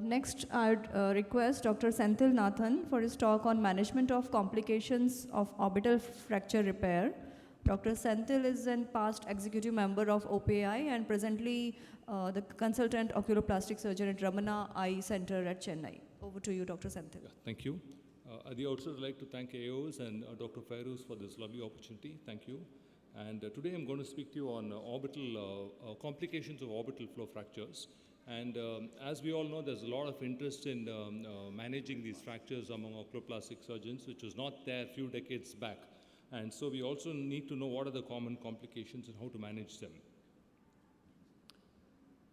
Next, I'd request Dr. Senthil Nathan for his talk on management of complications of orbital fracture repair. Dr. Senthil is a past executive member of OPAI and presently the consultant oculoplastic surgeon at Ramana Eye Center at Chennai. Over to you, Dr. Senthil. Yeah, thank you. I'd also like to thank AOS and Dr. Fairuz for this lovely opportunity. Thank you. And today I'm going to speak to you on orbital complications of orbital floor fractures. And as we all know, there's a lot of interest in managing these fractures among oculoplastic surgeons, which was not there a few decades back. And so we also need to know what are the common complications and how to manage them.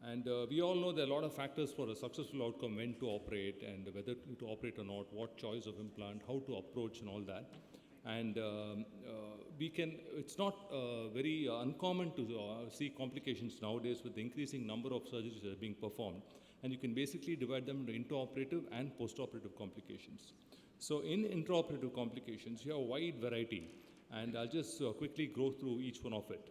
And we all know there are a lot of factors for a successful outcome, when to operate and whether to operate or not, what choice of implant, how to approach and all that. And it's not very uncommon to see complications nowadays with the increasing number of surgeries that are being performed. And you can basically divide them into intraoperative and postoperative complications. So in intraoperative complications, you have a wide variety. And I'll just quickly go through each one of it.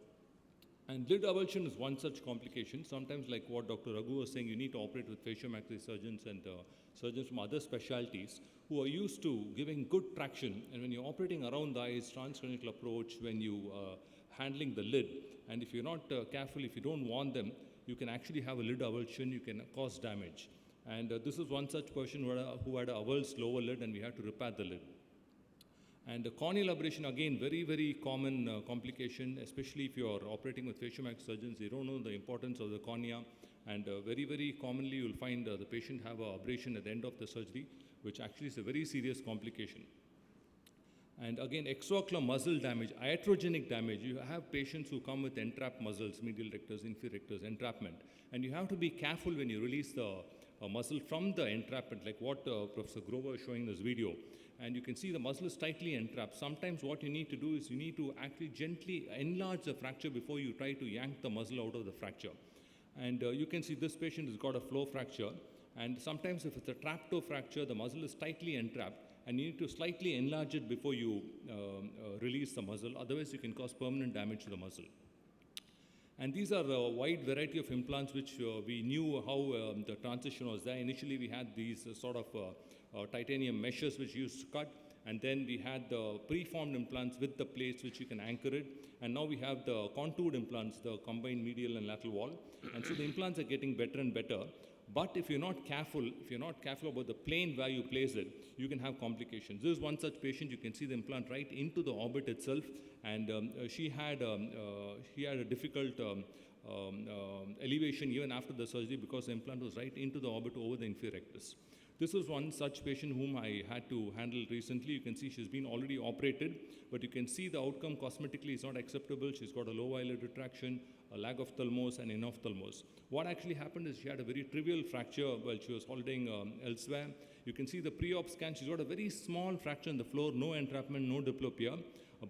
And lid avulsion is one such complication. Sometimes, like what Dr. Raghu was saying, you need to operate with facial-maxillary surgeons and surgeons from other specialties who are used to giving good traction. And when you're operating around the eyes, transcranial approach, when you handling the lid, and if you're not careful, if you don't warn them, you can actually have a lid avulsion, you can cause damage. And this is one such person who had a avulsed lower lid, and we had to repair the lid. And corneal aberration, again, very, very common complication, especially if you are operating with facial-maxillary surgeons. They don't know the importance of the cornea. And very, very commonly, you'll find the patient have an aberration at the end of the surgery, which actually is a very serious complication. And again, extraocular muscle damage, iatrogenic damage. You have patients who come with entrapped muscles, medial rectors, inferior rectors, entrapment. And you have to be careful when you release the muscle from the entrapment, like what Professor Grover is showing in this video. And you can see the muscle is tightly entrapped. Sometimes what you need to do is you need to actually gently enlarge the fracture before you try to yank the muscle out of the fracture. And you can see this patient has got a floor fracture. And sometimes if it's a trapdoor fracture, the muscle is tightly entrapped, and you need to slightly enlarge it before you release the muscle. Otherwise, you can cause permanent damage to the muscle. And these are a wide variety of implants which we knew how the transition was there. Initially, we had these sort of titanium meshes which used to cut, and then we had the preformed implants with the plates which you can anchor it, and now we have the contoured implants, the combined medial and lateral wall. And so the implants are getting better and better. But if you're not careful about the plane where you place it, you can have complications. This is one such patient. You can see the implant right into the orbit itself, and she had a difficult elevation even after the surgery because the implant was right into the orbit over the inferior rectus. This was one such patient whom I had to handle recently. You can see she's been already operated, but you can see the outcome cosmetically is not acceptable. She's got a low eyelid retraction, a lag of thalamus, and enophthalmos. What actually happened is she had a very trivial fracture while she was holidaying elsewhere. You can see the pre-op scan. She's got a very small fracture on the floor, no entrapment, no diplopia,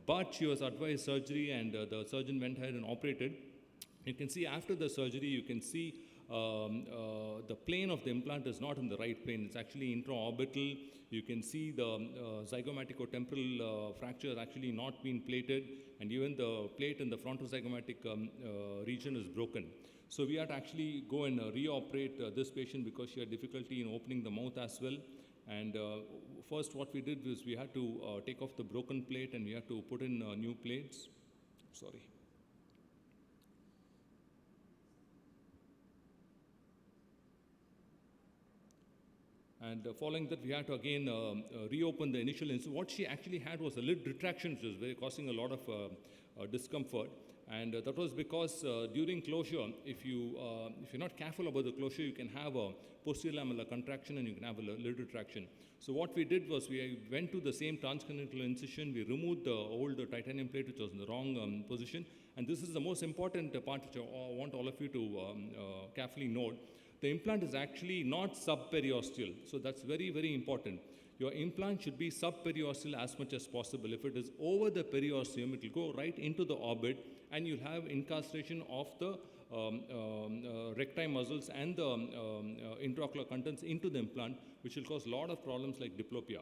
but she was advised surgery, and the surgeon went ahead and operated. You can see after the surgery, you can see the plane of the implant is not in the right plane. It's actually intraorbital. You can see the zygomaticotemporal fracture has actually not been plated, and even the plate in the frontozygomatic region is broken. So we had to actually go and reoperate this patient because she had difficulty in opening the mouth as well. And first what we did was we had to take off the broken plate, and we had to put in new plates. Sorry. And following that, we had to again reopen the initial incision. What she actually had was a lid retraction, which was causing a lot of discomfort. And that was because during closure, if you're not careful about the closure, you can have a posterior lamellar contraction and you can have a lid retraction. So what we did was we went to the same transcranial incision. We removed the old titanium plate, which was in the wrong position. And this is the most important part, which I want all of you to carefully note. The implant is actually not subperiosteal. So that's very, very important. Your implant should be subperiosteal as much as possible. If it is over the periosteum, it will go right into the orbit, and you'll have incrustation of the recti muscles and the intraocular contents into the implant, which will cause a lot of problems like diplopia.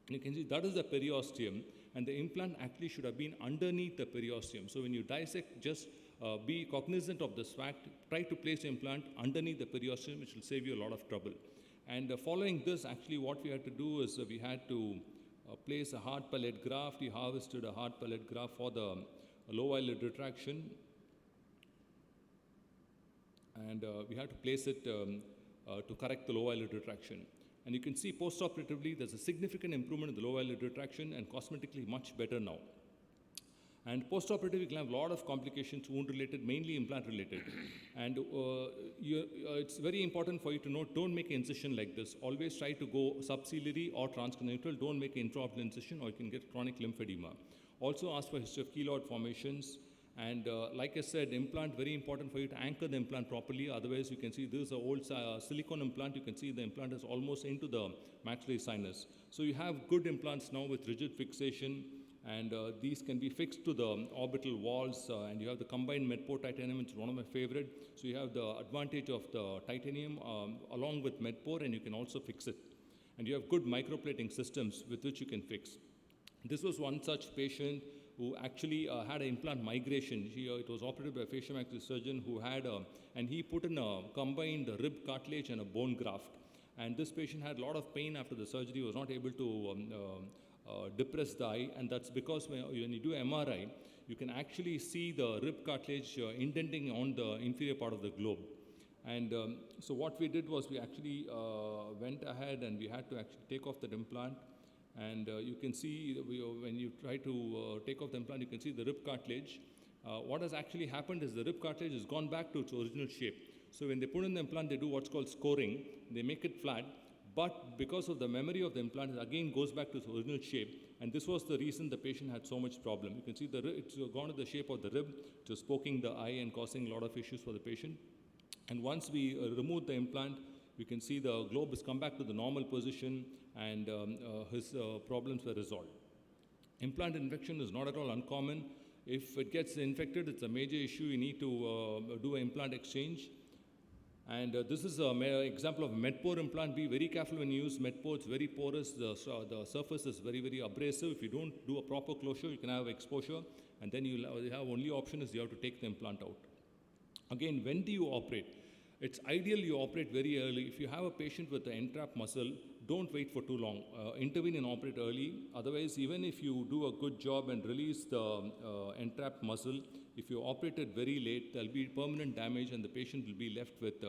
You can see that is the periosteum, and the implant actually should have been underneath the periosteum. So when you dissect just be cognizant of this fact. Try to place the implant underneath the periosteum, which will save you a lot of trouble. And following this, actually what we had to do is we had to place a hard palate graft. We harvested a hard palate graft for the low eyelid retraction. And we had to place it to correct the low eyelid retraction. And you can see post-operatively there's a significant improvement in the low eyelid retraction and cosmetically much better now. And post-operative, you can have a lot of complications, wound-related, mainly implant-related. And it's very important for you to note, don't make an incision like this. Always try to go subciliary or transconical. Don't make an intraocular incision or you can get chronic lymphedema. Also ask for history of keloid formations. And like I said, implant, very important for you to anchor the implant properly. Otherwise, you can see this is an old silicone implant. You can see the implant is almost into the maxillary sinus. So you have good implants now with rigid fixation. And these can be fixed to the orbital walls, and you have the combined Medport titanium, which is one of my favorite. So you have the advantage of the titanium along with Medport, and you can also fix it. And you have good microplating systems with which you can fix. This was one such patient who actually had an implant migration. It was operated by a facial surgeon who had, and he put in a combined rib cartilage and a bone graft. And this patient had a lot of pain after the surgery, was not able to depress the eye, and that's because when you do MRI, you can actually see the rib cartilage indenting on the inferior part of the globe. And so what we did was we actually went ahead and we had to actually take off that implant. And you can see when you try to take off the implant, you can see the rib cartilage. What has actually happened is the rib cartilage has gone back to its original shape. So when they put in the implant, they do what's called scoring. They make it flat. But because of the memory of the implant, it again goes back to its original shape. And this was the reason the patient had so much problem. You can see it's gone to the shape of the rib, just poking the eye and causing a lot of issues for the patient. And once we remove the implant, you can see the globe has come back to the normal position and his problems were resolved. Implant infection is not at all uncommon. If it gets infected, it's a major issue. You need to do an implant exchange. And this is an example of Medport implant. Be very careful when you use Medport. It's very porous. The surface is very, very abrasive. If you don't do a proper closure, you can have exposure. And then you have only option is you have to take the implant out. Again, when do you operate? It's ideal you operate very early. If you have a patient with an entrap muscle, don't wait for too long. Intervene and operate early. Otherwise, even if you do a good job and release the entrap muscle, if you operate it very late, there'll be permanent damage and the patient will be left with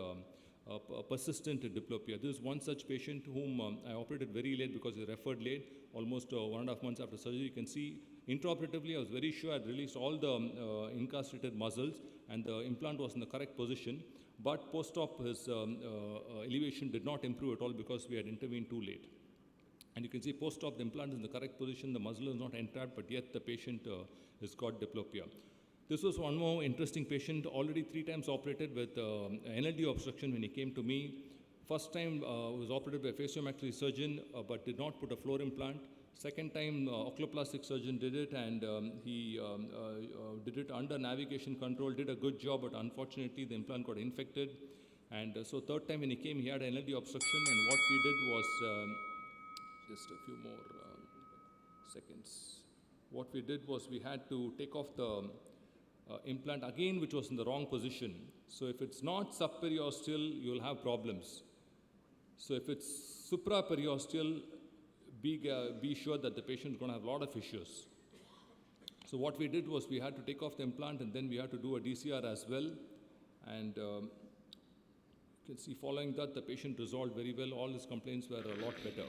persistent diplopia. This is one such patient whom I operated very late because he referred late, almost 1.5 months after surgery. You can see intraoperatively, I was very sure I'd released all the incarcerated muscles and the implant was in the correct position. But post-op, his elevation did not improve at all because we had intervened too late. And you can see post-op, the implant is in the correct position, the muscle is not entrapped, but yet the patient has got diplopia. This was one more interesting patient, already 3 times operated with NLD obstruction when he came to me. First time was operated by a facial-maxillary surgeon, but did not put a floor implant. Second time, oculoplastic surgeon did it, and he did it under navigation control, did a good job, but unfortunately the implant got infected. And so third time when he came, he had NLD obstruction, and what we did was, just a few more seconds. What we did was we had to take off the implant again, which was in the wrong position. So if it's not subperiosteal, you'll have problems. So if it's supraperiosteal, be sure that the patient is going to have a lot of issues. So what we did was we had to take off the implant and then we had to do a DCR as well. And you can see following that, the patient resolved very well. All his complaints were a lot better.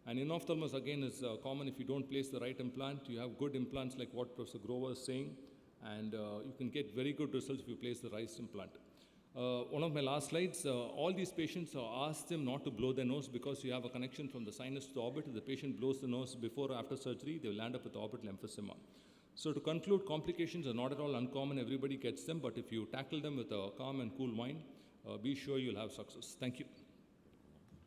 And in ophthalmos, again, is common if you don't place the right implant. You have good implants like what Professor Grover is saying. And you can get very good results if you place the right implant. One of my last slides, all these patients ask them not to blow their nose because you have a connection from the sinus to the orbit. If the patient blows the nose before or after surgery, they will land up with orbital emphysema. So to conclude, complications are not at all uncommon. Everybody gets them, but if you tackle them with a calm and cool mind, be sure you'll have success. Thank you.